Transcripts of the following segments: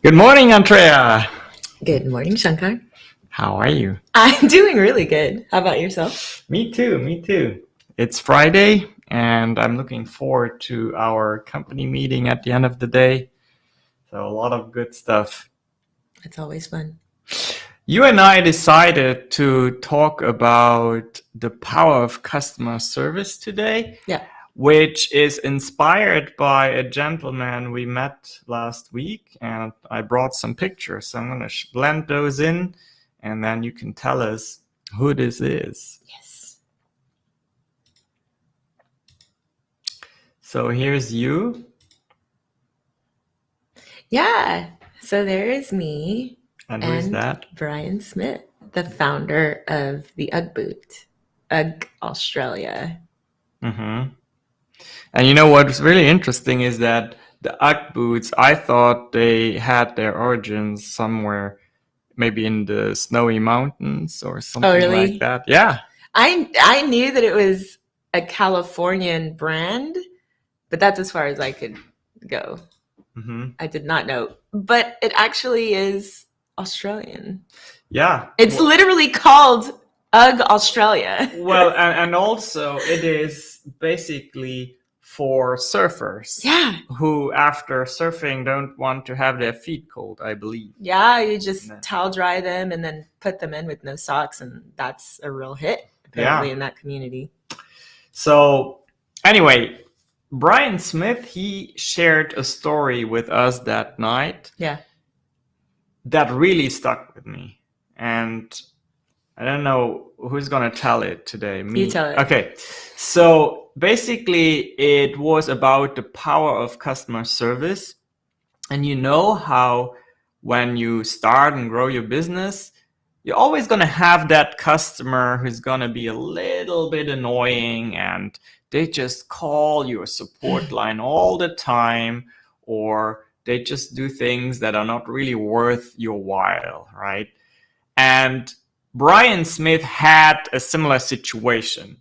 Good morning, Andrea. Good morning, Shankar. How are you? I'm doing really good. How about yourself? Me too, me too. It's Friday, and I'm looking forward to our company meeting at the end of the day. So, a lot of good stuff. It's always fun. You and I decided to talk about the power of customer service today, Yeah. which is inspired by a gentleman we met last week, and I brought some pictures. So I'm going to blend those in, and then you can tell us who this is. Yes. So here's you. Yeah. So there is me And who is and that? Brian Smith, the founder of the UGG boot, UGG Australia. Mm-hmm. And you know what's really interesting is that the UGG boots, I thought they had their origins somewhere, maybe in the snowy mountains or something like really? that. Yeah. I knew that it was a Californian brand, but that's as far as I could go. Mm-hmm. I did not know, but it actually is Australian. Yeah. It's literally called UGG Australia. Well, and also it is basically for surfers. Yeah. Who, after surfing, don't want to have their feet cold, I believe. Yeah, you just Yeah. towel dry them and then put them in with no socks, and that's a real hit, apparently, in that community. So, anyway, Brian Smith, he shared a story with us that night. Yeah. That really stuck with me. And I don't know who's going to tell it today. Me. You tell it. Okay. So basically, it was about the power of customer service. And you know how when you start and grow your business, you're always going to have that customer who's going to be a little bit annoying, and they just call your support line all the time, or they just do things that are not really worth your while, right? And Brian Smith had a similar situation.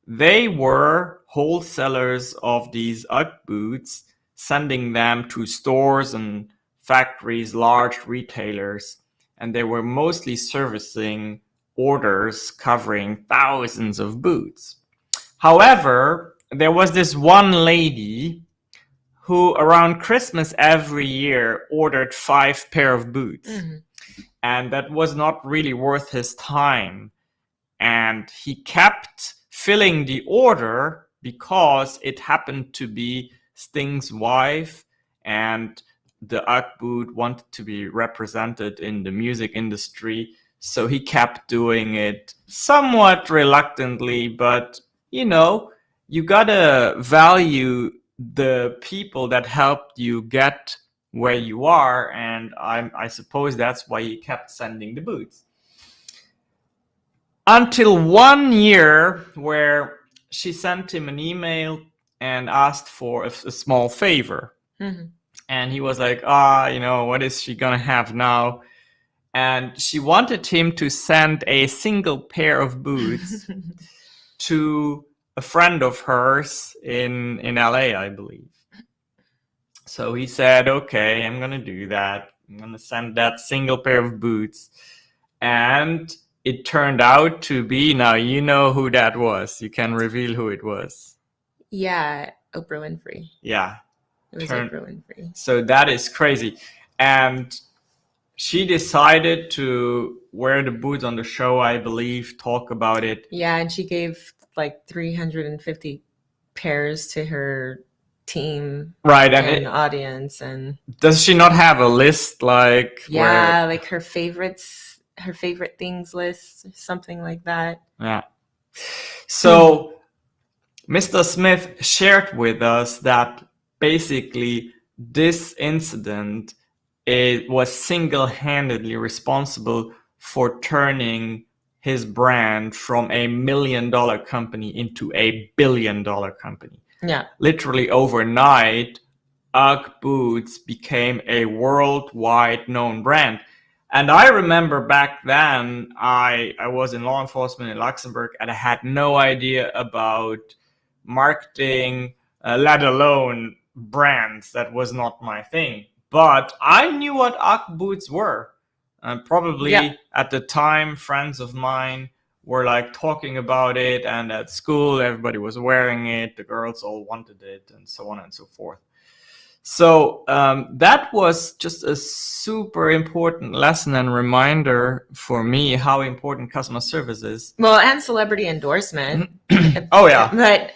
They were wholesalers of these UGG boots, sending them to stores and factories, large retailers, and they were mostly servicing orders covering thousands of boots. However, there was this one lady who around Christmas every year ordered 5 pair of boots. Mm-hmm. And that was not really worth his time. And he kept filling the order because it happened to be Sting's wife, and the UGG boot wanted to be represented in the music industry. So he kept doing it somewhat reluctantly, but you know, you gotta value the people that helped you get where you are, and I suppose that's why he kept sending the boots. Until one year where she sent him an email and asked for a small favor. Mm-hmm. And he was like, what is she gonna have now? And she wanted him to send a single pair of boots to a friend of hers in LA, I believe. So he said, okay, I'm gonna do that. I'm gonna send that single pair of boots. And it turned out to be, now you know who that was. You can reveal who it was. Yeah, Oprah Winfrey. Yeah. It was Oprah Winfrey. So that is crazy. And she decided to wear the boots on the show, I believe, talk about it. Yeah, and she gave like 350 pairs to her team, right, and audience. And does she not have a list, like? Yeah, like her favorites, her favorite things list, something like that. Yeah. So Mr. Smith shared with us that basically this incident, it was single-handedly responsible for turning his brand from a $1 million company into a $1 billion company. Yeah. Literally overnight, UGG boots became a worldwide known brand. And I remember back then, I was in law enforcement in Luxembourg, and I had no idea about marketing, let alone brands. That was not my thing. but I knew what UGG boots were. And probably Yeah. at the time, friends of mine were like talking about it, and at school, everybody was wearing it. The girls all wanted it, and so on and so forth. So that was just a super important lesson and reminder for me how important customer service is. Well, and celebrity endorsement. Oh yeah. But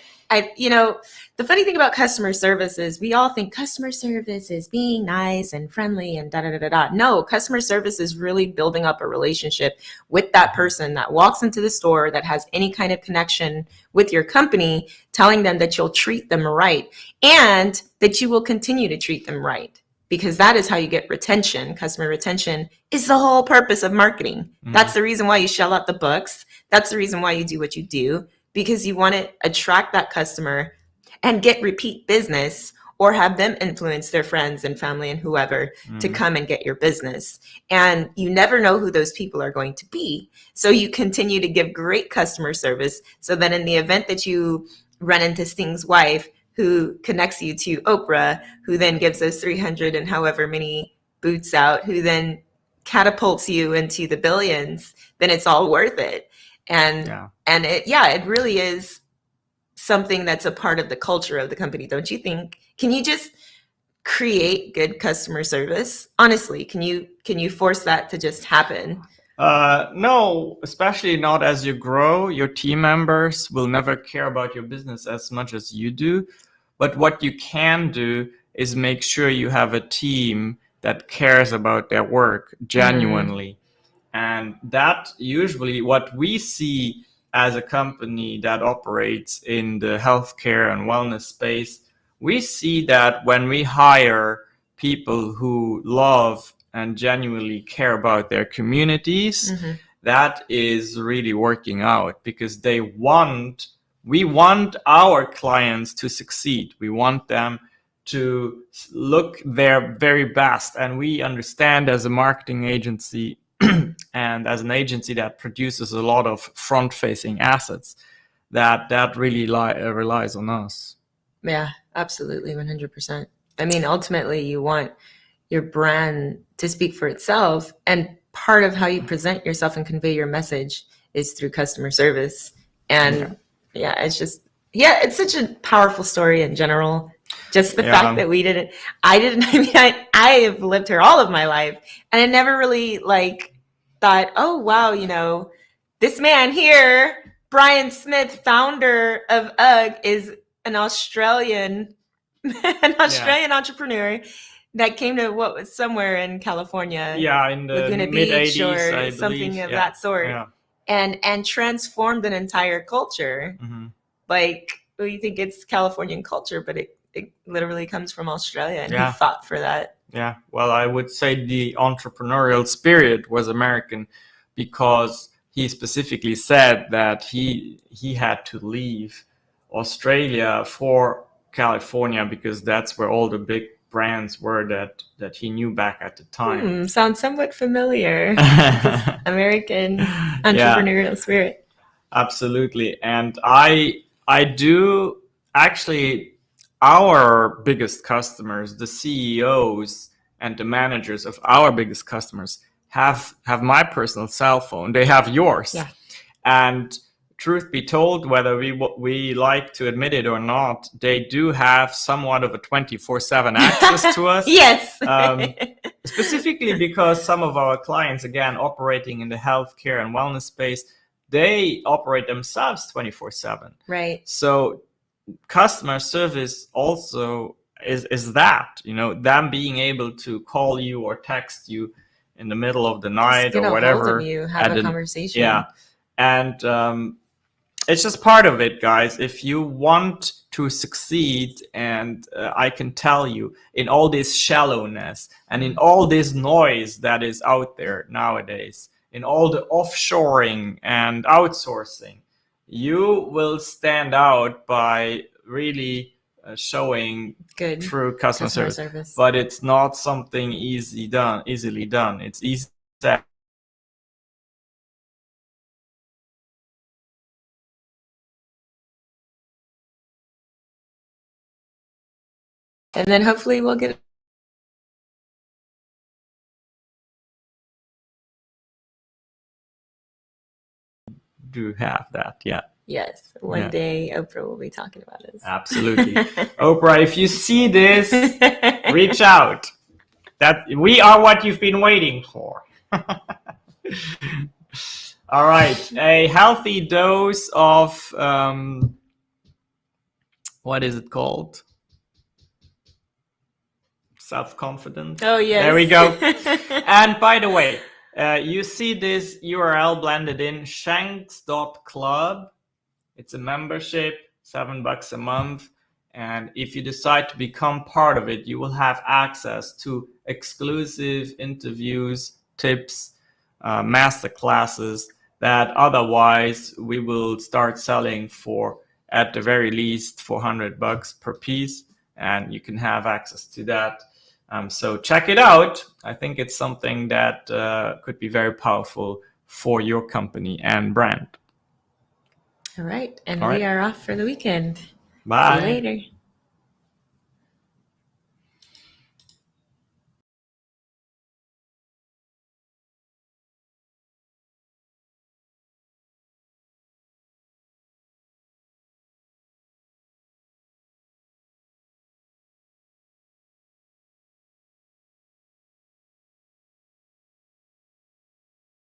the funny thing about customer service is we all think customer service is being nice and friendly and da da da da. No, customer service is really building up a relationship with that person that walks into the store, that has any kind of connection with your company, telling them that you'll treat them right and that you will continue to treat them right. Because that is how you get retention. Customer retention is the whole purpose of marketing. That's the reason why you shell out the books. That's the reason why you do what you do, because you want to attract that customer and get repeat business, or have them influence their friends and family and whoever to come and get your business. And you never know who those people are going to be. So you continue to give great customer service so that in the event that you run into Sting's wife, who connects you to Oprah, who then gives us 300 and however many boots out, who then catapults you into the billions, then it's all worth it. And it really is something that's a part of the culture of the company, don't you think? Can you just create good customer service? Honestly, can you force that to just happen? No, especially not as you grow. Your team members will never care about your business as much as you do. But what you can do is make sure you have a team that cares about their work genuinely. And that usually what we see as a company that operates in the healthcare and wellness space, we see that when we hire people who love and genuinely care about their communities, that is really working out, because we want our clients to succeed. We want them to look their very best. And we understand as a marketing agency and as an agency that produces a lot of front-facing assets, that really relies on us. Yeah, absolutely, 100%. I mean, ultimately, you want your brand to speak for itself, and part of how you present yourself and convey your message is through customer service. And it's such a powerful story in general. Just the fact that I have lived here all of my life, and I never really thought, oh wow, this man here, Brian Smith, founder of UGG, is an Australian entrepreneur that came to what was somewhere in California, in the Laguna mid Beach 80s, or I something believe. of that sort, and transformed an entire culture. Well, you think it's Californian culture, but it literally comes from Australia, and he fought for that. Yeah, well, I would say the entrepreneurial spirit was American, because he specifically said that he had to leave Australia for California because that's where all the big brands were that he knew back at the time. Sounds somewhat familiar. American entrepreneurial spirit. Absolutely. And I do actually, our biggest customers, the CEOs and the managers of our biggest customers have my personal cell phone. They have yours. Yeah. And truth be told, whether we like to admit it or not, they do have somewhat of a 24/7 access to us. Yes. Specifically because some of our clients, again, operating in the healthcare and wellness space, they operate themselves 24/7. Right. So customer service also is that, them being able to call you or text you in the middle of the night or whatever. Hold of you, have a conversation. Yeah. And it's just part of it, guys. If you want to succeed, and I can tell you, in all this shallowness and in all this noise that is out there nowadays, in all the offshoring and outsourcing, you will stand out by really showing good true customer service. But it's not something easily done. It's easy. And then hopefully we'll get do have that. Yeah. Yes, one day Oprah will be talking about us. Absolutely. Oprah, if you see this, reach out. That we are what you've been waiting for. All right, a healthy dose of what is it called? Self-confidence. Oh, yes. There we go. And by the way, you see this URL blended in, shankx.club. It's a membership, $7 a month. And if you decide to become part of it, you will have access to exclusive interviews, tips, master classes that otherwise we will start selling for, at the very least, $400 per piece. And you can have access to that. So check it out. I think it's something that could be very powerful for your company and brand. All right. And we are off for the weekend. Bye. See you later.